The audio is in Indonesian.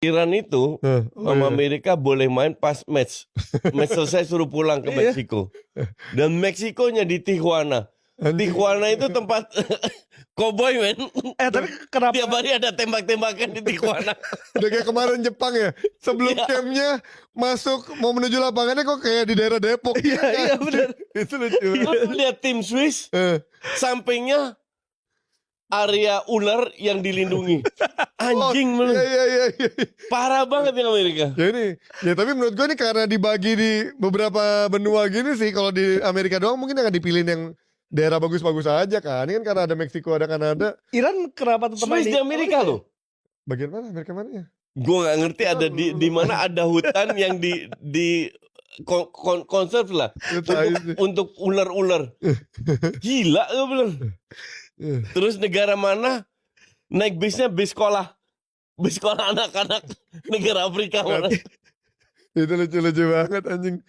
Iran itu sama iya. Amerika boleh main pas match. Match selesai suruh pulang ke Iya. Meksiko. Dan Meksikonya di Tijuana. Anjing. Tijuana itu tempat cowboy, men. Tapi kenapa? Tiap hari ada tembak-tembakan di Tijuana. Udah kayak kemarin Jepang ya. Sebelum Iya. campnya masuk mau menuju lapangannya kok kayak di daerah Depok. Iya, benar. Itu lucu. Lu lihat tim Swiss, sampingnya area ular yang dilindungi. Anjing, men. Iya. Parah banget yang Amerika. Ya ini, ya tapi menurut gue ini karena dibagi di beberapa benua gini sih. Kalau di Amerika doang mungkin akan dipilih yang daerah bagus-bagus aja kan. Ini kan karena ada Meksiko, ada Kanada. Iran kenapa tetap Swiss di Amerika loh. Bagian mana? Amerika mana ya? Gue nggak ngerti ada di mana ada hutan yang di konserv lah untuk ular-ular. Gila gue bilang. Terus negara mana naik bisnya bis sekolah anak-anak negara Afrika mana? Itu lucu-lucu banget anjing.